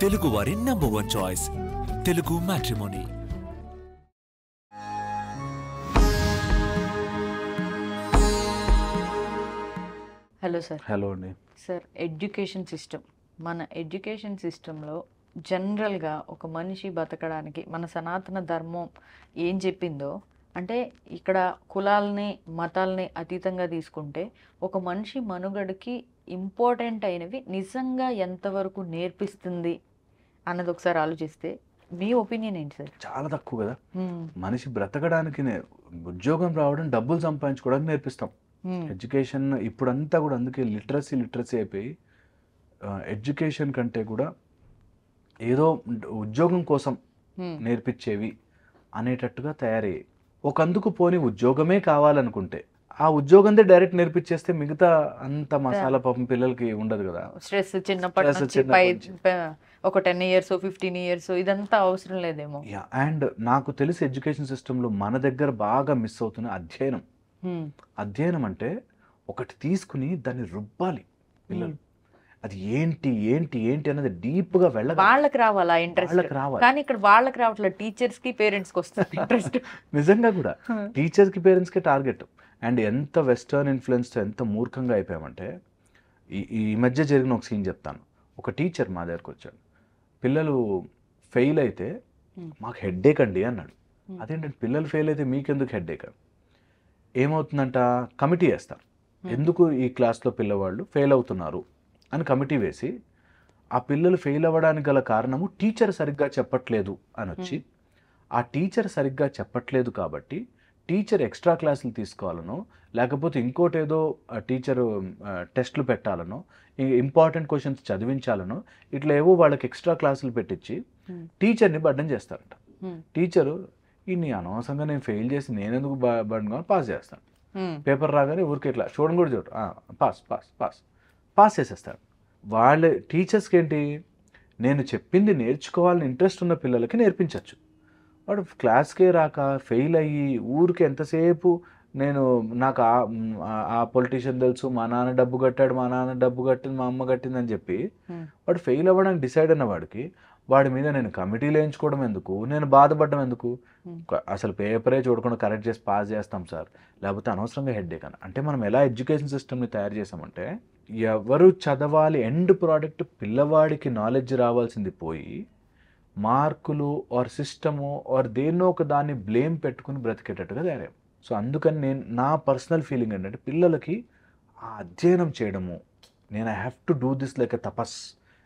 తెలుగు వారి number 1 choice Telugu matrimony. Hello sir. Hello అండి. Sir, మన ఎడ్యుకేషన్ సిస్టంలో జనరల్గా ఒక మనిషి బతకడానికి మన సనాతన ధర్మం ఏం చెప్పిందో, అంటే ఇక్కడ కులాలని మతాలని అతీతంగా తీసుకుంటే ఒక మనిషి మనుగడకి ఇంపార్టెంట్ అయినవి నిజంగా ఎంతవరకు నేర్పిస్తుంది అన్నది ఒకసారి ఆలోచిస్తే మీ ఒపీనియన్ ఏంటి సార్? చాలా తక్కువ కదా. మనిషి బ్రతకడానికి ఉద్యోగం రావడం, డబ్బులు సంపాదించుకోవడానికి నేర్పిస్తాం. ఎడ్యుకేషన్ ఇప్పుడంతా కూడా అందుకే లిటరసీ అయిపోయి ఎడ్యుకేషన్ కంటే కూడా ఏదో ఉద్యోగం కోసం నేర్పించేవి అనేటట్టుగా తయారయ్యాయి. ఒకందుకు పోని ఉద్యోగమే కావాలనుకుంటే ఆ ఉద్యోగందే డైరెక్ట్ నేర్పించేస్తే మిగతా అంత మసాలా పాపం పిల్లలకి ఉండదు కదా. స్ట్రెస్ చిన్నప్పటి నుంచి ఒక 10 years 15 years ఇదంతా అవసరం లేదేమో. అండ్ నాకు తెలిసి ఎడ్యుకేషన్ సిస్టంలో మన దగ్గర బాగా మిస్ అవుతున్న అధ్యయనం. అధ్యయనం అంటే ఒకటి తీసుకుని దాన్ని రుబ్బాలి పిల్లలు. అది ఏంటి ఏంటి ఏంటి అన్నది డీప్ గా వెళ్ళాలి. వాళ్ళకి రావాలి ఆ ఇంట్రెస్ట్. కానీ ఇక్కడ వాళ్ళకి రావట్లేదు, టీచర్స్ కి పేరెంట్స్ కి వస్తుంది ఇంట్రెస్ట్. నిజంగా కూడా టీచర్స్ కి పేరెంట్స్ కి టార్గెట్. అండ్ ఎంత వెస్టర్న్ ఇన్ఫ్లుయెన్స్ తో ఎంత మూర్ఖంగా అయిపోయామంటే, ఈ మధ్య జరిగిన ఒక సీన్ చెప్తాను. ఒక టీచర్ మా దగ్గరకు వచ్చాడు. పిల్లలు ఫెయిల్ అయితే మాకు హెడ్ఏక్ అండి అన్నాడు. అదేంటంటే పిల్లలు ఫెయిల్ అయితే మీకెందుకు హెడ్ఏక్? ఏమవుతుందంట, కమిటీ వేస్తారు. ఎందుకు ఈ క్లాస్లో పిల్లవాళ్ళు ఫెయిల్ అవుతున్నారు అని కమిటీ వేసి, ఆ పిల్లలు ఫెయిల్ అవ్వడానికి గల కారణము టీచర్ సరిగ్గా చెప్పట్లేదు అని వచ్చి, ఆ టీచర్ సరిగ్గా చెప్పట్లేదు కాబట్టి టీచర్ ఎక్స్ట్రా క్లాసులు తీసుకోవాలనో, లేకపోతే ఇంకోటేదో టీచరు టెస్టులు పెట్టాలనో, ఇంపార్టెంట్ క్వశ్చన్స్ చదివించాలనో, ఇట్లా ఏవో వాళ్ళకి ఎక్స్ట్రా క్లాసులు పెట్టించి టీచర్ని బర్డెన్ చేస్తారంట. టీచరు ఇన్ని అనవసరంగా నేను ఫెయిల్ చేసి నేనెందుకు బర్డెన్ కావాలి, పాస్ చేస్తాను. పేపర్ రాగానే ఊరికి ఇట్లా చూడడం కూడా చూడు, పాస్ పాస్ పాస్ పాస్ చేసేస్తాడు. వాళ్ళ టీచర్స్కి ఏంటి, నేను చెప్పింది నేర్చుకోవాలని ఇంట్రెస్ట్ ఉన్న పిల్లలకి నేర్పించవచ్చు. వాడు క్లాస్కే రాక ఫెయిల్ అయ్యి ఊరికి ఎంతసేపు నాకు ఆ పొలిటీషియన్ తెలుసు, మా నాన్న డబ్బు కట్టాడు, మా నాన్న డబ్బు కట్టింది, మా అమ్మ కట్టింది అని చెప్పి వాడు ఫెయిల్ అవ్వడానికి డిసైడ్ అయిన వాడికి వాడి మీద నేను కమిటీలు వేయించుకోవడం ఎందుకు, నేను బాధపడడం ఎందుకు? అసలు పేపరే చూడకుండా కరెక్ట్ చేసి పాస్ చేస్తాం సార్, లేకపోతే అనవసరంగా హెడ్ఏక్ అని. అంటే మనం ఎలా ఎడ్యుకేషన్ సిస్టమ్ని తయారు చేసామంటే, ఎవరు చదవాలి, ఎండ్ ప్రోడక్ట్ పిల్లవాడికి నాలెడ్జ్ రావాల్సింది పోయి మార్కులు ఆర్ సిస్టము ఆర్ దేన్నో ఒక దాన్ని బ్లేమ్ పెట్టుకుని బ్రతికేటట్టుగా తయారయ్యాం. సో అందుకని నా పర్సనల్ ఫీలింగ్ ఏంటంటే, పిల్లలకి ఆ అధ్యయనం చేయడము, నేను I have to do this like a tapas,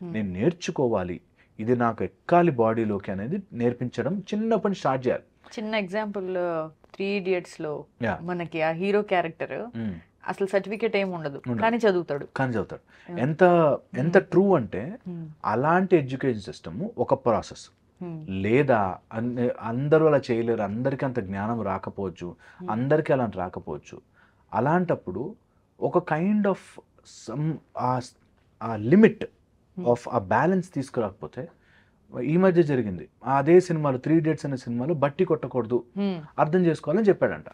నేను నేర్చుకోవాలి, ఇది నాకు ఎక్కాలి బాడీలోకి అనేది నేర్పించడం చిన్నప్పటి స్టార్ట్ చేయాలి. చిన్న ఎగ్జాంపుల్, 3 Idiots లో మనకి ఆ హీరో క్యారెక్టర్ అసలు సర్టిఫికేట్ ఏమి ఉండదు, కానీ చదువుతాడు. ఎంత ట్రూ అంటే, అలాంటి ఎడ్యుకేషన్ సిస్టమ్ ఒక ప్రాసెస్. లేదా అందరూ అలా చేయలేరు, అందరికీ అంత జ్ఞానం రాకపోవచ్చు, అందరికీ అలా రాకపోవచ్చు. అలాంటప్పుడు ఒక కైండ్ ఆఫ్ లిమిట్ ఆఫ్ ఆ బ్యాలెన్స్ తీసుకురాకపోతే, ఈ మధ్య జరిగింది అదే సినిమాలో 3 Idiots అనే సినిమాలో బట్టి కొట్టకూడదు, అర్థం చేసుకోవాలని చెప్పాడంట.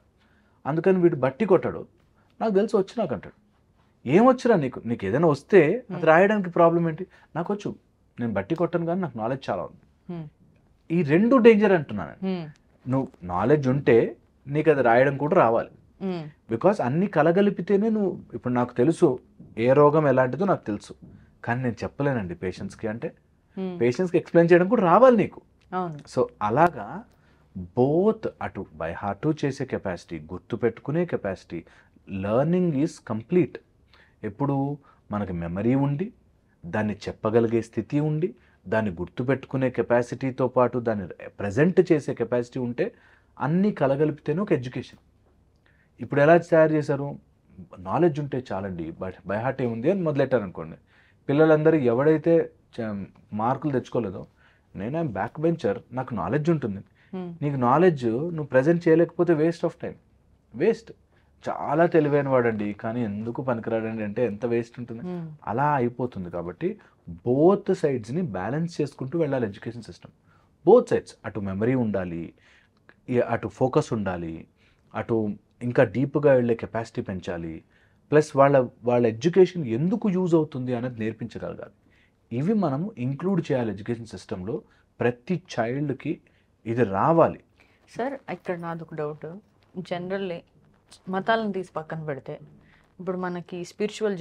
అందుకని వీడు బట్టి కొట్టాడు. నాకు తెలిసి వచ్చినాకంటాడు, ఏమొచ్చిరా నీకు ఏదైనా వస్తే అది రాయడానికి ప్రాబ్లం ఏంటి? నాకు వచ్చు, నేను బట్టి కొట్టాను కానీ నాకు నాలెడ్జ్ చాలా ఉంది. ఈ 2 డేంజర్ అంటున్నాను. నువ్వు నాలెడ్జ్ ఉంటే నీకు అది రాయడం కూడా రావాలి. బికాస్ అన్ని కలగలిపితేనే నువ్వు, ఇప్పుడు నాకు తెలుసు ఏ రోగం ఎలాంటిదో నాకు తెలుసు, కానీ నేను చెప్పలేనండి పేషెంట్స్కి. అంటే పేషెంట్స్కి ఎక్స్ప్లెయిన్ చేయడం కూడా రావాలి నీకు. సో అలాగా బోత్ అటు బై హార్ట్ చేసే కెపాసిటీ, గుర్తు పెట్టుకునే కెపాసిటీ, లెర్నింగ్ ఈజ్ కంప్లీట్. ఎప్పుడు మనకి మెమరీ ఉండి, దాన్ని చెప్పగలిగే స్థితి ఉండి, దాన్ని గుర్తుపెట్టుకునే కెపాసిటీతో పాటు దాన్ని ప్రజెంట్ చేసే కెపాసిటీ ఉంటే అన్నీ కలగలిపితేనే ఒక ఎడ్యుకేషన్. ఇప్పుడు ఎలా తయారు చేశారు, నాలెడ్జ్ ఉంటే చాలండి, బట్ బై హార్ట్ ఏముంది అని మొదలెట్టారు అనుకోండి. పిల్లలందరూ ఎవడైతే మార్కులు తెచ్చుకోలేదో, నేను బ్యాక్ బెంచర్, నాకు నాలెడ్జ్ ఉంటుంది. నీకు నాలెడ్జ్ నువ్వు ప్రజెంట్ చేయలేకపోతే వేస్ట్ ఆఫ్ టైం, వేస్ట్. చాలా తెలివైన వాడండి కానీ ఎందుకు పనికిరాడండి అంటే ఎంత వేస్ట్ ఉంటుంది, అలా అయిపోతుంది. కాబట్టి బోత్ సైడ్స్ని బ్యాలెన్స్ చేసుకుంటూ వెళ్ళాలి ఎడ్యుకేషన్ సిస్టమ్. బోత్ సైడ్స్, అటు మెమరీ ఉండాలి, అటు ఫోకస్ ఉండాలి, అటు ఇంకా డీప్గా వెళ్ళే కెపాసిటీ పెంచాలి, ప్లస్ వాళ్ళ ఎడ్యుకేషన్ ఎందుకు యూజ్ అవుతుంది అనేది నేర్పించగలగాలి. ఇవి మనము ఇంక్లూడ్ చేయాలి ఎడ్యుకేషన్ సిస్టంలో. ప్రతి చైల్డ్కి ఇది రావాలి. సార్ ఇక్కడ నాదొక డౌట్. జనరల్లీ మతాలను తీసి పక్కన పెడితే ఇప్పుడు మనకి స్పిరిచువల్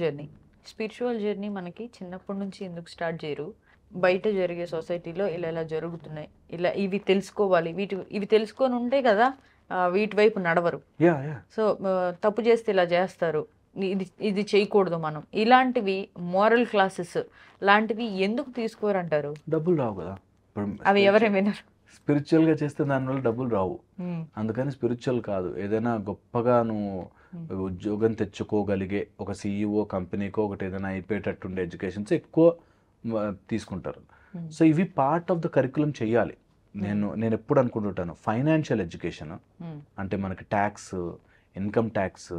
జర్నీ మనకి చిన్నప్పటి నుంచి ఎందుకు స్టార్ట్ చేయరు? బయట జరిగే సొసైటీలో ఇలా జరుగుతున్నాయి, ఇలా ఇవి తెలుసుకోవాలి, ఇవి తెలుసుకొని ఉంటే కదా వీటి వైపు నడవరు. సో తప్పు చేస్తే ఇలా చేస్తారు, ఇది చేయకూడదు మనం, ఇలాంటివి మోరల్ క్లాసెస్ లాంటివి ఎందుకు తీసుకోరంటారు? డబ్బులు రావు కదా. అవి ఎవరే వినరు. స్పిరిచువల్గా చేస్తే దానివల్ల డబ్బులు రావు, అందుకని స్పిరిచువల్ కాదు. ఏదైనా గొప్పగా నువ్వు ఉద్యోగం తెచ్చుకోగలిగే ఒక CEO కంపెనీకో ఒకటి ఏదైనా అయిపోయేటట్టుండే ఎడ్యుకేషన్స్ ఎక్కువ తీసుకుంటారు. సో ఇవి పార్ట్ ఆఫ్ ద కరికులం చేయాలి. నేను ఎప్పుడు అనుకుంటుంటాను, ఫైనాన్షియల్ ఎడ్యుకేషన్ అంటే మనకి ట్యాక్స్, ఇన్కమ్ ట్యాక్స్,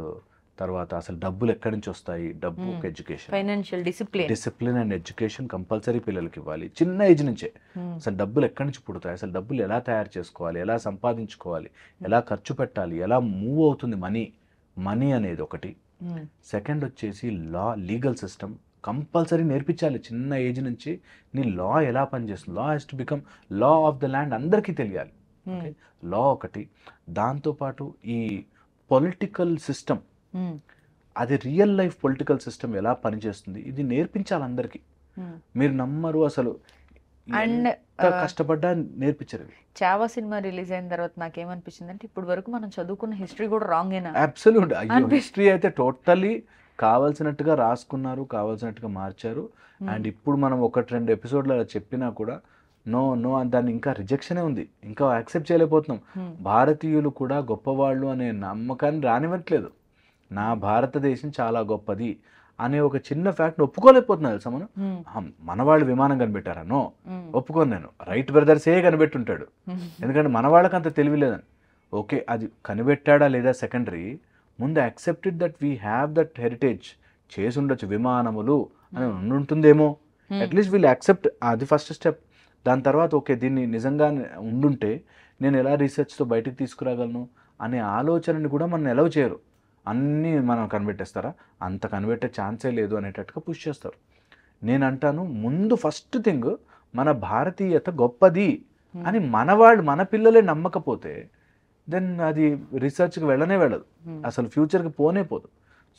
తర్వాత అసలు డబ్బులు ఎక్కడి నుంచి వస్తాయి, డబ్బు ఒక education, financial discipline and education compulsory పిల్లలకి ఇవ్వాలి చిన్న ఏజ్ నుంచే. అసలు డబ్బులు ఎక్కడి నుంచి పుడతాయి, అసలు డబ్బులు ఎలా తయారు చేసుకోవాలి, ఎలా సంపాదించుకోవాలి, ఎలా ఖర్చు పెట్టాలి, ఎలా మూవ్ అవుతుంది మనీ అనేది ఒకటి. సెకండ్ వచ్చేసి లీగల్ సిస్టమ్ కంపల్సరీ నేర్పించాలి చిన్న ఏజ్ నుంచి. నీ లా ఎలా పనిచేస్తుంది, law has to become law of the land, అందరికీ తెలియాలి. లా ఒకటి. దాంతోపాటు ఈ పొలిటికల్ సిస్టమ్, అది రియల్ లైఫ్ పొలిటికల్ సిస్టమ్ ఎలా పనిచేస్తుంది ఇది నేర్పించాలి అందరికీ. మీరు నమ్మరు, అసలు అండ్ కష్టపడ్డా నేర్పించారు. చావా సినిమా రిలీజ్ అయిన తర్వాత నాకేమనిపించింది అంటే ఇప్పుడు వరకు మనం చదువుకున్న హిస్టరీ కూడా రాంగేనా? అబ్సల్యూట్. అయ్యో, హిస్టరీ అయితే టోటల్లీ కావాల్సినట్టుగా రాసుకున్నారు, కావాల్సినట్టుగా మార్చారు. అండ్ ఇప్పుడు మనం 1-2 ఎపిసోడ్లు అలా చెప్పినా కూడా నో దాన్ని ఇంకా రిజెక్షనే ఉంది, ఇంకా యాక్సెప్ట్ చేయలేకపోతున్నాం. భారతీయులు కూడా గొప్పవాళ్ళు అనే నమ్మకాన్ని రానివ్వట్లేదు. నా భారతదేశం చాలా గొప్పది అనే ఒక చిన్న ఫ్యాక్ట్ని ఒప్పుకోలేకపోతున్నా తెలుసా మనం. మన వాళ్ళు విమానం కనిపెట్టారా? నో, ఒప్పుకోను నేను. రైట్ బ్రదర్సే కనిపెట్టుంటాడు, ఎందుకంటే మన వాళ్ళకి అంత తెలివిలేదని. ఓకే, అది కనిపెట్టాడా లేదా సెకండరీ, ముందు accepted that we have that heritage, చేసి ఉండొచ్చు విమానములు అని ఉంటుందేమో, అట్లీస్ట్ వీళ్ళు యాక్సెప్ట్, అది ఫస్ట్ స్టెప్. దాని తర్వాత ఓకే దీన్ని నిజంగా ఉండుంటే నేను ఎలా రీసెర్చ్తో బయటకు తీసుకురాగలను అనే ఆలోచనని కూడా మనం ఎలవ్ చేయరు. అన్నీ మనం కనిపెట్టేస్తారా, అంత కనిపెట్టే ఛాన్సే లేదు అనేటట్టుగా పుష్ చేస్తారు. నేను అంటాను, ముందు ఫస్ట్ థింగ్ మన భారతీయత గొప్పది అని మన పిల్లలే నమ్మకపోతే దెన్ అది రీసెర్చ్కి వెళ్ళదు, అసలు ఫ్యూచర్కి పోనే పోదు.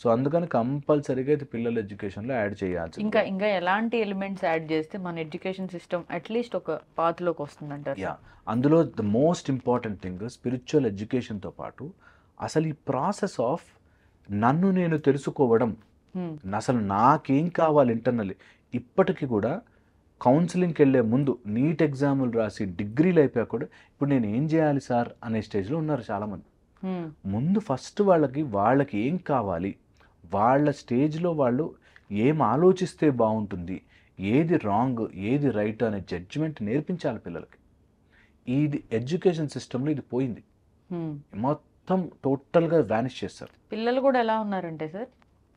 సో అందుకని కంపల్సరీగా ఇది పిల్లల ఎడ్యుకేషన్లో యాడ్ చేయాల్సి. ఇంకా ఎలాంటి ఎలిమెంట్స్ యాడ్ చేస్తే మన ఎడ్యుకేషన్ సిస్టమ్ అట్లీస్ట్ ఒక పాత్లోకి వస్తుందంటారు? అందులో the most important thing spiritual ఎడ్యుకేషన్తో పాటు అసలు ఈ ప్రాసెస్ ఆఫ్ నన్ను నేను తెలుసుకోవడం, అసలు నాకేం కావాలి ఇంటర్నల్లీ. ఇప్పటికీ కూడా కౌన్సిలింగ్కి వెళ్ళే ముందు నీట్ ఎగ్జాములు రాసి డిగ్రీలు అయిపోయా కూడా ఇప్పుడు నేను ఏం చేయాలి సార్ అనే స్టేజ్లో ఉన్నారు చాలామంది. ముందు ఫస్ట్ వాళ్ళకి ఏం కావాలి, వాళ్ళ స్టేజ్లో వాళ్ళు ఏం ఆలోచిస్తే బాగుంటుంది, ఏది రాంగ్ ఏది రైట్ అనే జడ్జిమెంట్ నేర్పించాలి పిల్లలకి. ఇది ఎడ్యుకేషన్ సిస్టంలో ఇది పోయింది, మొత్తం టోటల్గా వ్యానిష్ చేస్తారు. పిల్లలు కూడా ఎలా ఉన్నారంటే సార్,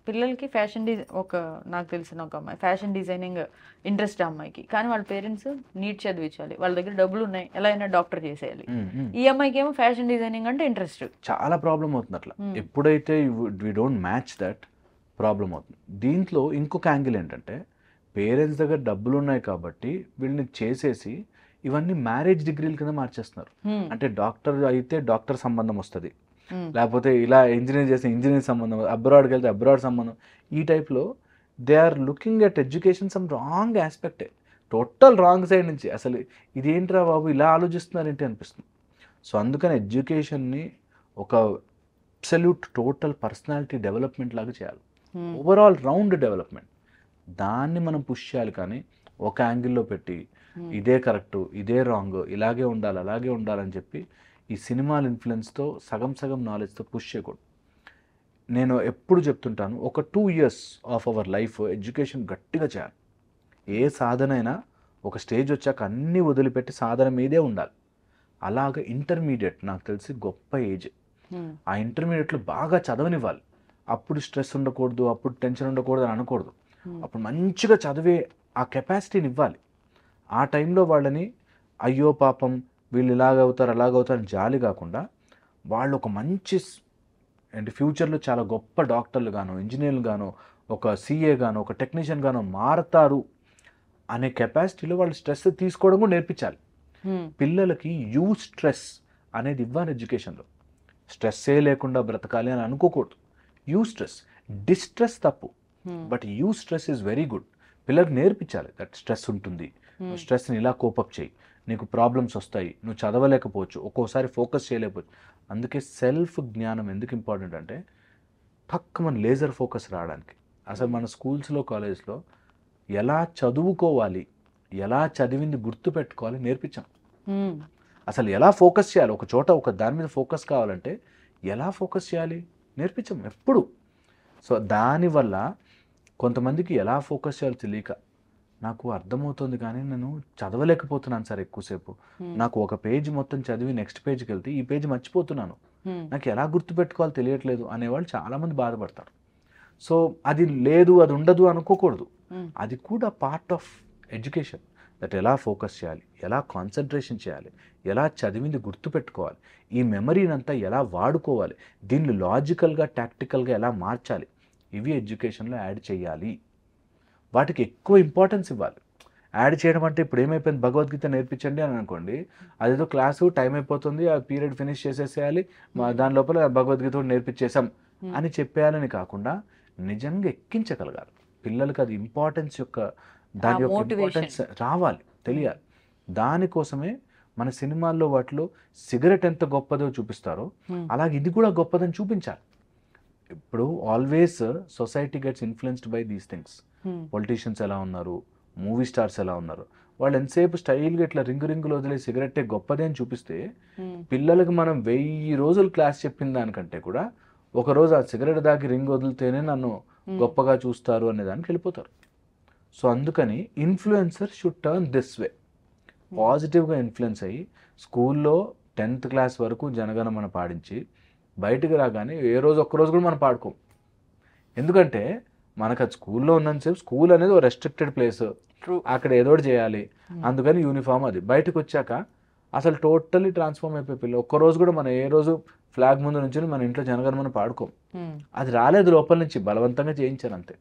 పిల్లలకి నాకు తెలిసిన ఒక అమ్మాయి ఫ్యాషన్ డిజైనింగ్ ఇంట్రెస్ట్ అమ్మాయికి, కానీ వాళ్ళ పేరెంట్స్ నీట్ చదివించాలి, వాళ్ళ దగ్గర డబ్బులు ఉన్నాయి, ఎలా అయినా డాక్టర్ చేసేయాలి. ఈ అమ్మాయికి ఏమో ఫ్యాషన్ డిజైనింగ్ అంటే ఇంట్రెస్ట్. చాలా ప్రాబ్లం అవుతుంది అట్లా. ఎప్పుడైతే we don't match that problem అవుతుంది. దీంట్లో ఇంకొక యాంగిల్ ఏంటంటే, పేరెంట్స్ దగ్గర డబ్బులు ఉన్నాయి కాబట్టి వీళ్ళని చేసేసి ఇవన్నీ మ్యారేజ్ డిగ్రీల కింద మార్చేస్తున్నారు. అంటే డాక్టర్ అయితే డాక్టర్ సంబంధం వస్తుంది, లేకపోతే ఇలా ఇంజనీర్ చేస్తే ఇంజనీర్ సంబంధం, అబ్రాడ్కి వెళ్తే అబ్రాడ్ సంబంధం. ఈ టైప్లో they are looking at education some wrong ఆస్పెక్టే, టోటల్ రాంగ్ సైడ్ నుంచి. అసలు ఇదేంట్రా బాబు ఇలా ఆలోచిస్తున్నారేంటి అనిపిస్తుంది. సో అందుకని ఎడ్యుకేషన్ని ఒక అబ్సల్యూట్ టోటల్ పర్సనాలిటీ డెవలప్మెంట్ లాగా చేయాలి, ఓవరాల్ రౌండ్ డెవలప్మెంట్. దాన్ని మనం పుష్ చేయాలి, కానీ ఒక యాంగిల్లో పెట్టి ఇదే కరెక్టు ఇదే రాంగ్, ఇలాగే ఉండాలి అలాగే ఉండాలని చెప్పి ఈ సినిమాల ఇన్ఫ్లుయెన్స్తో సగం నాలెడ్జ్తో పుష్ చేయకూడదు. నేను ఎప్పుడు చెప్తుంటాను, ఒక 2 years of our life education గట్టిగా చేయాలి. ఏ సాధన అయినా ఒక స్టేజ్ వచ్చాక అన్నీ వదిలిపెట్టి సాధన మీదే ఉండాలి. అలాగే ఇంటర్మీడియట్ నాకు తెలిసి గొప్ప ఏజ్. ఆ ఇంటర్మీడియట్లో బాగా చదవనివ్వాలి. అప్పుడు స్ట్రెస్ ఉండకూడదు, అప్పుడు టెన్షన్ ఉండకూడదు అని అనకూడదు. అప్పుడు మంచిగా చదివే ఆ కెపాసిటీని ఇవ్వాలి. ఆ టైంలో వాళ్ళని అయ్యో పాపం వీళ్ళు ఇలాగవుతారు అలాగవుతారు అని జాలి కాకుండా, వాళ్ళు ఒక మంచి అంటే ఫ్యూచర్లో చాలా గొప్ప డాక్టర్లు గాను, ఇంజనీర్లు గాను, ఒక CA గాను, ఒక టెక్నీషియన్ గాను మారతారు అనే కెపాసిటీలో వాళ్ళు స్ట్రెస్ తీసుకోవడం కూడా నేర్పించాలి. పిల్లలకి స్ట్రెస్ అనేది ఇవ్వాలి ఎడ్యుకేషన్లో. స్ట్రెస్సే లేకుండా బ్రతకాలి అని అనుకోకూడదు. స్ట్రెస్, డిస్ట్రెస్ తప్పు, but stress is very good. పిల్లలకు నేర్పించాలి దట్ స్ట్రెస్ ఉంటుంది, స్ట్రెస్ని ఇలా కోపప్ చేయి, నీకు ప్రాబ్లమ్స్ వస్తాయి, నువ్వు చదవలేకపోవచ్చు, ఒక్కోసారి ఫోకస్ చేయలేకపోవచ్చు. అందుకే సెల్ఫ్ జ్ఞానం ఎందుకు ఇంపార్టెంట్ అంటే మన లేజర్ ఫోకస్ రావడానికి. అసలు మన స్కూల్స్లో కాలేజ్లో ఎలా చదువుకోవాలి, ఎలా చదివింది గుర్తుపెట్టుకోవాలి నేర్పించాం. అసలు ఎలా ఫోకస్ చేయాలి, ఒక చోట ఒక దాని మీద ఫోకస్ కావాలంటే ఎలా ఫోకస్ చేయాలి నేర్పించాం ఎప్పుడు. సో దానివల్ల కొంతమందికి ఎలా ఫోకస్ చేయాలో తెలియక, నాకు అర్థమవుతుంది కానీ నేను చదవలేకపోతున్నాను సార్ ఎక్కువసేపు, నాకు ఒక పేజ్ మొత్తం చదివి నెక్స్ట్ పేజ్కి వెళ్తే ఈ పేజ్ మర్చిపోతున్నాను, నాకు ఎలా గుర్తుపెట్టుకోవాలో తెలియట్లేదు అనేవాళ్ళు చాలామంది బాధపడతారు. సో అది లేదు, అది ఉండదు అనుకోకూడదు. అది కూడా పార్ట్ ఆఫ్ ఎడ్యుకేషన్. దట్ ఎలా ఫోకస్ చేయాలి, ఎలా కాన్సన్ట్రేషన్ చేయాలి, ఎలా చదివింది గుర్తుపెట్టుకోవాలి, ఈ మెమరీని అంతా ఎలా వాడుకోవాలి, దీన్ని లాజికల్గా టాక్టికల్గా ఎలా మార్చాలి, ఇవి ఎడ్యుకేషన్లో యాడ్ చేయాలి. వాటికి ఎక్కువ ఇంపార్టెన్స్ ఇవ్వాలి. యాడ్ చేయడం అంటే ఇప్పుడు ఏమైపోయింది, భగవద్గీత నేర్పించండి అని అనుకోండి, అదేదో క్లాసు టైం అయిపోతుంది, ఆ పీరియడ్ ఫినిష్ చేసేసేయాలి, దాని లోపల భగవద్గీత నేర్పించేసాం అని చెప్పేయాలని కాకుండా నిజంగా ఎక్కించగలగాలి పిల్లలకి. అది ఇంపార్టెన్స్ యొక్క దాని యొక్క ఇంపార్టెన్స్ రావాలి, తెలియాలి. దానికోసమే మన సినిమాల్లో వాటిలో సిగరెట్ ఎంత గొప్పదో చూపిస్తారో అలాగే ఇది కూడా గొప్పదని చూపించాలి. ఇప్పుడు always society gets influenced by these things. Politicians ఎలా ఉన్నారు, మూవీ స్టార్స్ ఎలా ఉన్నారు, వాళ్ళు ఎంతసేపు స్టైల్గా ఇట్లా రింగులు వదిలే సిగరెట్టే గొప్పదే అని చూపిస్తే పిల్లలకు మనం 1000 రోజులు క్లాస్ చెప్పిన దానికంటే కూడా ఒకరోజు ఆ సిగరెట్ దాకి రింగ్ వదిలితేనే నన్ను గొప్పగా చూస్తారు అనే దానికి వెళ్ళిపోతారు. సో అందుకని influencer should turn this way, పాజిటివ్గా ఇన్ఫ్లుయెన్స్ అయ్యి స్కూల్లో 10th క్లాస్ వరకు జనగణమన పాడించి బయటకు రాగానే ఒక్కరోజు కూడా మనం పాడుకోం. ఎందుకంటే మనకు అది స్కూల్లో ఉన్నంతసేపు స్కూల్ అనేది ఒక రెస్ట్రిక్టెడ్ ప్లేస్, అక్కడ ఏదో ఒకటి చేయాలి, అందుకని యూనిఫామ్. అది బయటకు వచ్చాక అసలు టోటల్లీ ట్రాన్స్ఫార్మ్ అయిపోయి పిల్లలు ఒక్కరోజు కూడా మనం ఏ రోజు ఫ్లాగ్ ముందు నుంచి మన ఇంట్లో జనగణమన పాడుకోం. అది రాలేదు లోపల నుంచి, బలవంతంగా చేయించారు అంతే.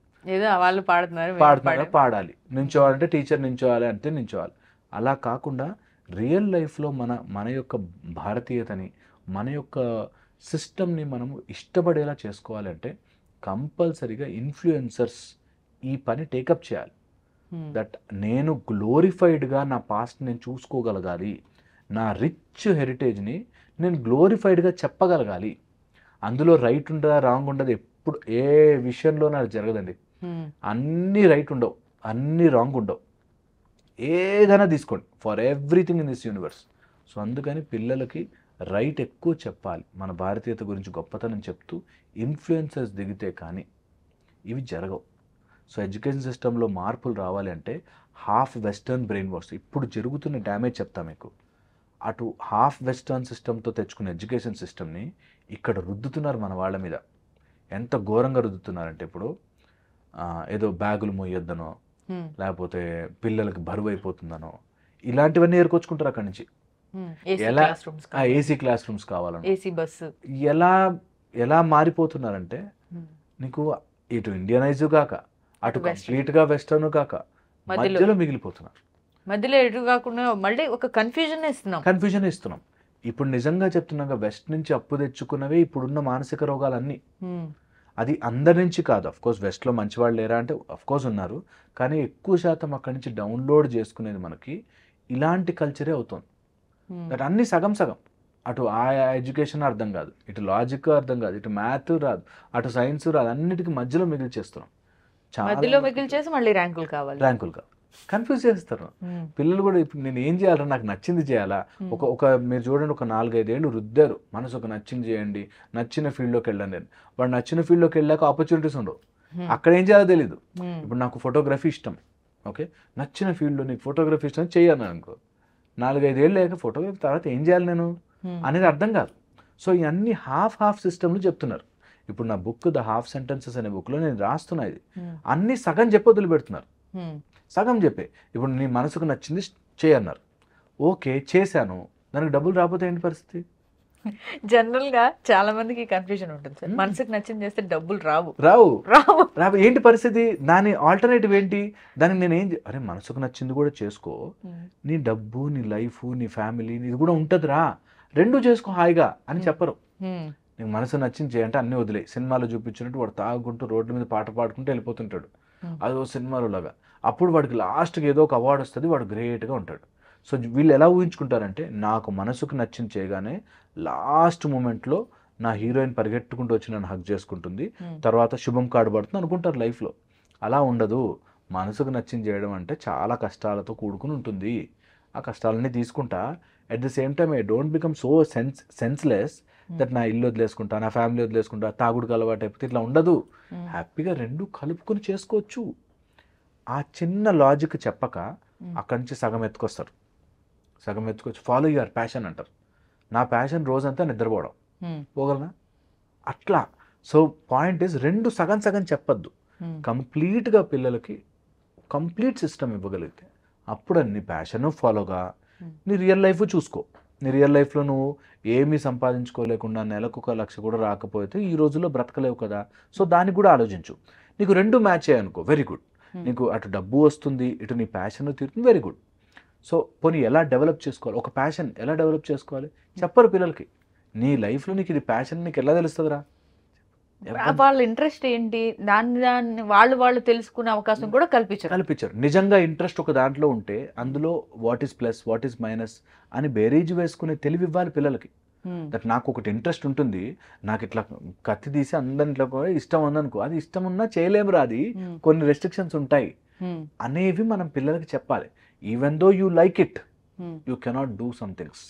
వాళ్ళు పాడుతున్నారు, పాడాలి, నించోవాలంటే టీచర్ నించోవాలి అంటే నించోవాలి. అలా కాకుండా రియల్ లైఫ్లో మన యొక్క భారతీయతని, మన యొక్క సిస్టమ్ని మనము ఇష్టపడేలా చేసుకోవాలంటే కంపల్సరీగా ఇన్ఫ్లుయెన్సర్స్ ఈ పని టేకప్ చేయాలి. దట్ నేను గ్లోరిఫైడ్గా నా పాస్ట్ నేను చూసుకోగలగాలి, నా రిచ్ హెరిటేజ్ని నేను గ్లోరిఫైడ్గా చెప్పగలగాలి. అందులో రైట్ ఉండదా రాంగ్ ఉండదు, ఎప్పుడు ఏ విషయంలో నాకు జరగదండి. అన్నీ రైట్ ఉండవు, అన్నీ రాంగ్ ఉండవు, ఏదైనా తీసుకోండి, for everything in this universe. So అందుకని పిల్లలకి రైట్ ఎక్కువ చెప్పాలి, మన భారతీయత గురించి గొప్పతనం చెప్తూ ఇన్ఫ్లుయెన్సర్స్ దిగితే కానీ ఇవి జరగవు. సో ఎడ్యుకేషన్ సిస్టంలో మార్పులు రావాలి అంటే హాఫ్ వెస్టర్న్ బ్రెయిన్ వాష్, ఇప్పుడు జరుగుతున్న డ్యామేజ్ చెప్తా మీకు. అటు హాఫ్ వెస్టర్న్ సిస్టంతో తెచ్చుకున్న ఎడ్యుకేషన్ సిస్టమ్ని ఇక్కడ రుద్దుతున్నారు మన వాళ్ళ మీద. ఎంత ఘోరంగా రుద్దుతున్నారంటే ఇప్పుడు ఏదో బ్యాగులు మోయొద్దనో, లేకపోతే పిల్లలకి బరువు అయిపోతుందనో, ఇలాంటివన్నీ ఏర్కొచ్చుకుంటారు అక్కడి నుంచి. ఎలా ఏసీ క్లాస్ రూమ్స్ కావాలనో, ఏసీ బస్సు, ఎలా మారిపోతున్నారంటే నీకు ఇటు ఇండియనైజ్ కాక అటు కంప్లీట్గా వెస్టర్న్ కాక మధ్యలో మిగిలిపోతున్నారు. మధ్యలో ఎటు కాకుండా మళ్ళీ ఒక కన్ఫ్యూజన్ ఇస్తున్నాం. ఇప్పుడు నిజంగా చెప్తున్నాగా, వెస్ట్ నుంచి అప్పు తెచ్చుకున్నవే ఇప్పుడున్న మానసిక రోగాలన్నీ. అది అందరి నుంచి కాదు, అఫ్కోర్స్ వెస్ట్లో మంచి వాళ్ళు లేరా అంటే అఫ్కోర్స్ ఉన్నారు, కానీ ఎక్కువ శాతం అక్కడి నుంచి డౌన్లోడ్ చేసుకునేది మనకి ఇలాంటి కల్చరే అవుతుంది. దట్ అన్ని సగం అటు ఆ ఎడ్యుకేషన్ అర్థం కాదు, ఇటు లాజిక్ అర్థం కాదు, ఇటు మ్యాథ్ రాదు, అటు సైన్స్ రాదు, అన్నిటికీ మధ్యలో మిగిల్చేస్తున్నాం. మధ్యలో మిగిల్చేసి మళ్ళీ ర్యాంకులు కావాలి, కన్ఫ్యూజ్ చేస్తారు పిల్లలు కూడా. ఇప్పుడు నేను ఏం చేయాలి, నాకు నచ్చింది చేయాలా? ఒక మీరు చూడండి, ఒక 4-5 ఏళ్ళు రుద్దారు మనసు, ఒక నచ్చింది చేయండి, నచ్చిన ఫీల్డ్లోకి వెళ్ళండి అని. వాడు నచ్చిన ఫీల్డ్లోకి వెళ్ళాక ఆపర్చునిటీస్ ఉండవు, అక్కడ ఏం చేయాలో తెలీదు. ఇప్పుడు నాకు ఫోటోగ్రఫీ ఇష్టం, ఓకే, నచ్చిన ఫీల్డ్లో నీకు ఫోటోగ్రఫీ ఇష్టం చెయ్యాను అనుకో, 4-5 ఏళ్ళు లేక ఫోటోగ్రఫీ తర్వాత ఏం చేయాలి నేను అనేది అర్థం కాదు. సో ఇవన్నీ హాఫ్ సిస్టమ్లు చెప్తున్నారు. ఇప్పుడు నా బుక్ ద హాఫ్ సెంటెన్సెస్ అనే బుక్లో నేను రాస్తున్నా, ఇది అన్ని సగం చెప్పి వదిలిపెడుతున్నారు. సగం చెప్పే, ఇప్పుడు నీ మనసుకు నచ్చింది చేయన్నారు, ఓకే చేశాను, దానికి డబ్బులు రాకపోతే ఏంటి పరిస్థితి? జనరల్ గా చాలా మందికి కన్ఫ్యూజన్ ఉంటుంది సార్. మనసుకు నచ్చింది చేస్తే డబ్బులు రావు రావు రావు రావు ఏంటి పరిస్థితి? దాని ఆల్టర్నేటివ్ ఏంటి? దానికి అరే మనసుకు నచ్చింది కూడా చేసుకో, నీ డబ్బు, నీ లైఫ్, నీ ఫ్యామిలీ, నీది కూడా ఉంటుందిరా, రెండు చేసుకో హాయిగా అని చెప్పరు. నీకు మనసు నచ్చింది చేయంటే అన్నీ వదిలే. సినిమాలో చూపించినట్టు వాడు తాగుకుంటూ రోడ్ల మీద పాట పాడుకుంటూ వెళ్ళిపోతుంటాడు, అదో సినిమాలో లాగా. అప్పుడు వాడికి లాస్ట్కి ఏదో ఒక అవార్డు వస్తుంది, వాడు గ్రేట్గా ఉంటాడు. సో వీళ్ళు ఎలా ఊహించుకుంటారంటే, నాకు మనసుకు నచ్చింది చేయగానే లాస్ట్ మూమెంట్లో నా హీరోయిన్ పరిగెట్టుకుంటూ వచ్చి నన్ను హక్ చేసుకుంటుంది, తర్వాత శుభం కార్డు పడుతుంది అనుకుంటారు లైఫ్లో. అలా ఉండదు. మనసుకు నచ్చింది చేయడం అంటే చాలా కష్టాలతో కూడుకుని ఉంటుంది. ఆ కష్టాలన్నీ తీసుకుంటా, at the same time I don't become so senseless that నా ఇల్లు వదిలేసుకుంటా, నా ఫ్యామిలీ వదిలేసుకుంటా, తాగుడుకు అలవాటు అయిపోతే ఇట్లా ఉండదు. హ్యాపీగా రెండు కలుపుకొని చేసుకోవచ్చు. ఆ చిన్న లాజిక్ చెప్పక అక్కడి నుంచి సగం ఎత్తుకొస్తారు. ఫాలో యువర్ ప్యాషన్ అంటారు. నా ప్యాషన్ రోజంతా నిద్రపోవడం, పోగలనా? అట్లా. సో పాయింట్ ఈజ్, రెండు సగం సగం చెప్పద్దు. కంప్లీట్గా పిల్లలకి కంప్లీట్ సిస్టమ్ ఇవ్వగలిగితే అప్పుడు నీ ప్యాషన్ ఫాలోగా నీ రియల్ లైఫ్ చూసుకో. నీ రియల్ లైఫ్లో నువ్వు ఏమీ సంపాదించుకోలేకుండా నెలకు 1 లక్ష కూడా రాకపోతే ఈ రోజుల్లో బ్రతకలేవు కదా. సో దానికి కూడా ఆలోచించు. నీకు రెండు మ్యాచ్ అయ్యాయనుకో, వెరీ గుడ్. నీకు అటు డబ్బు వస్తుంది, ఇటు నీ ప్యాషన్ తీరుతుంది, వెరీ గుడ్. సో పోనీ ఎలా డెవలప్ చేసుకోవాలి, ఒక ప్యాషన్ ఎలా డెవలప్ చేసుకోవాలి చెప్పరు పిల్లలకి. నీ లైఫ్లో నీకు ఇది ప్యాషన్ నీకు ఎలా తెలుస్తుందిరా? వాళ్ళ ఇంట్రెస్ట్ ఏంటి, దాన్ని వాళ్ళు తెలుసుకునే అవకాశం కూడా కల్పించారు. నిజంగా ఇంట్రెస్ట్ ఒక దాంట్లో ఉంటే అందులో what is plus, what is minus అని బేరీజ్ వేసుకునే తెలివి ఇవ్వాలి పిల్లలకి. దట్ నాకు ఒకటి ఇంట్రెస్ట్ ఉంటుంది, నాకు ఇట్లా కత్తి తీసి అందరిలో ఇష్టం ఉందనుకో, అది ఇష్టం ఉన్నా చేయలేమురా, అది కొన్ని రెస్ట్రిక్షన్స్ ఉంటాయి అనేవి మనం పిల్లలకి చెప్పాలి. Even though you like it, you cannot do some things.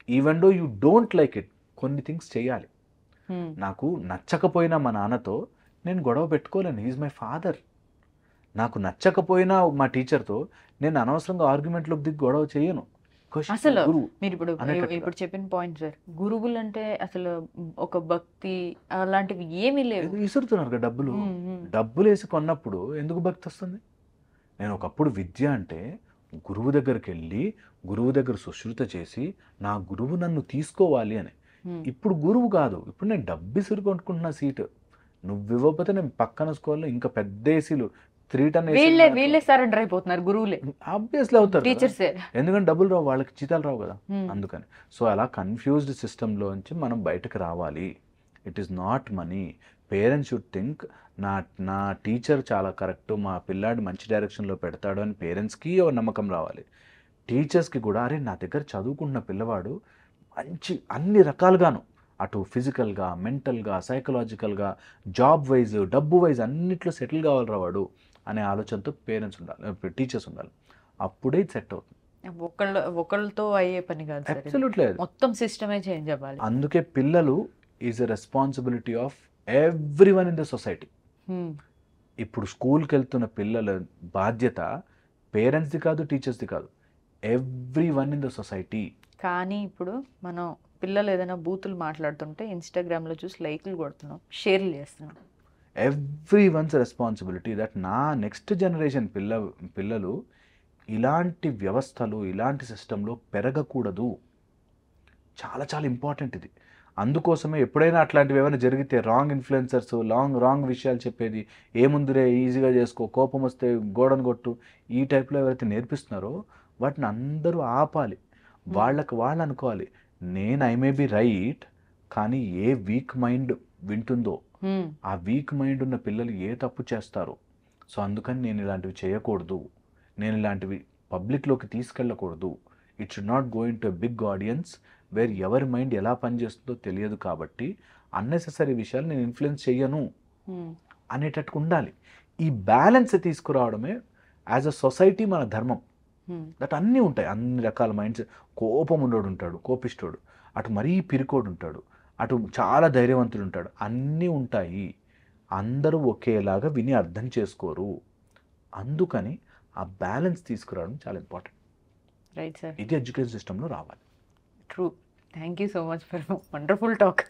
Even though you don't like it, కొన్ని థింగ్స్ చేయాలి. నాకు నచ్చకపోయినా మా నాన్నతో నేను గొడవ పెట్టుకోలేను, హీఈస్ మై ఫాదర్. నాకు నచ్చకపోయినా మా టీచర్తో నేను అనవసరంగా ఆర్గ్యుమెంట్లోకి దిగి గొడవ చేయను. అసలు మీరు ఇప్పుడు చెప్పిన పాయింట్ సార్, గురువులు అంటే అసలు ఒక భక్తి అలాంటివి ఏమీ లేవు. విసురుతున్నారు కదా డబ్బులు వేసి కొన్నప్పుడు ఎందుకు భక్తి వస్తుంది? నేను ఒకప్పుడు విద్య అంటే గురువు దగ్గరికి వెళ్ళి గురువు దగ్గర సుశ్రుత చేసి నా గురువు నన్ను తీసుకోవాలి అని. ఇప్పుడు గురువు కాదు, ఇప్పుడు నేను డబ్బు ఇసురు కొనుక్కుంటున్నా సీటు, నువ్వు ఇవ్వకపోతే నేను పక్కన స్కూల్లో ఇంకా పెద్ద ఏసీలు 3 టన్ వీళ్ళే సరెండర్ అయిపోతున్నారు, గురువులే ఆబ్వియస్లీ అవుతారు, టీచర్సే. ఎందుకంటే డబ్బులు రావు వాళ్ళకి, జీతాలు రావు కదా, అందుకని. సో అలా కన్ఫ్యూజ్డ్ సిస్టంలోంచి మనం బయటకు రావాలి. It is not money. Parents should think నా టీచర్ చాలా కరెక్ట్, మా పిల్లాడు మంచి డైరెక్షన్లో పెడతాడు అని పేరెంట్స్కి నమ్మకం రావాలి. టీచర్స్కి కూడా, అరే నా దగ్గర చదువుకుంటున్న పిల్లవాడు మంచి అన్ని రకాలుగాను, అటు ఫిజికల్గా, మెంటల్గా, సైకలాజికల్గా, జాబ్ వైజ్, డబ్బు వైజ్ అన్నిట్లో సెటిల్ కావాలి రావాడు అనే ఆలోచనతో పేరెంట్స్ ఉండాలి, టీచర్స్ ఉండాలి. అప్పుడే సెట్ అవుతుంది. ఒకళ్ళతో అయ్యే పని కాదు, అబ్సల్యూట్లీ మొత్తం సిస్టమే చేంజ్ అవ్వాలి. అందుకే పిల్లలు is a responsibility of everyone in the society. ఇప్పుడు స్కూల్కి వెళ్తున్న పిల్లల బాధ్యత పేరెంట్స్ది కాదు, టీచర్స్ది కాదు, ఎవ్రీవన్ ఇన్ ద సొసైటీ. కానీ ఇప్పుడు మనం పిల్లలు ఏదైనా బూతులు మాట్లాడుతుంటే ఇన్స్టాగ్రామ్లో చూసి లైక్లు కొడుతున్నాం, షేర్లు చేస్తున్నాం. ఎవ్రీవన్స్ రెస్పాన్సిబిలిటీ దట్ నా నెక్స్ట్ జనరేషన్ పిల్లలు ఇలాంటి వ్యవస్థలు, ఇలాంటి సిస్టంలో పెరగకూడదు. చాలా చాలా ఇంపార్టెంట్ ఇది. అందుకోసమే ఎప్పుడైనా అట్లాంటివి ఏమైనా జరిగితే రాంగ్ ఇన్ఫ్లుయెన్సర్స్ రాంగ్ విషయాలు చెప్పేది, ఏముందిరే ఈజీగా చేసుకో, కోపం వస్తే గోడను కొట్టు, ఈ టైప్లో ఎవరైతే నేర్పిస్తున్నారో వాటిని అందరూ ఆపాలి. వాళ్ళకి వాళ్ళు అనుకోవాలి, నేను ఐ మే బి రైట్, కానీ ఏ వీక్ మైండ్ వింటుందో ఆ వీక్ మైండ్ ఉన్న పిల్లలు ఏ తప్పు చేస్తారు. సో అందుకని నేను ఇలాంటివి చేయకూడదు, నేను ఇలాంటివి పబ్లిక్లోకి తీసుకెళ్ళకూడదు. It should not go in to a big audience where ఎవరి మైండ్ ఎలా పనిచేస్తుందో తెలియదు, కాబట్టి అన్నెసెసరీ విషయాలు నేను ఇన్ఫ్లుయెన్స్ చెయ్యను అనేటట్టు ఉండాలి. ఈ బ్యాలెన్స్ తీసుకురావడమే యాజ్ అ సొసైటీ మన ధర్మం. దట్ అన్నీ ఉంటాయి, అన్ని రకాల మైండ్స్. కోపం ఉన్నోడు ఉంటాడు, కోపిష్టోడు, అటు మరీ పిరికోడు ఉంటాడు, అటు చాలా ధైర్యవంతుడు ఉంటాడు, అన్నీ ఉంటాయి. అందరూ ఒకేలాగా విని అర్థం చేసుకోరు. అందుకని ఆ బ్యాలెన్స్ తీసుకురావడం చాలా ఇంపార్టెంట్. రైట్ సార్, ఇది ఎడ్యుకేషన్ సిస్టంలో రావాలి. True. Thank you so much for wonderful talk.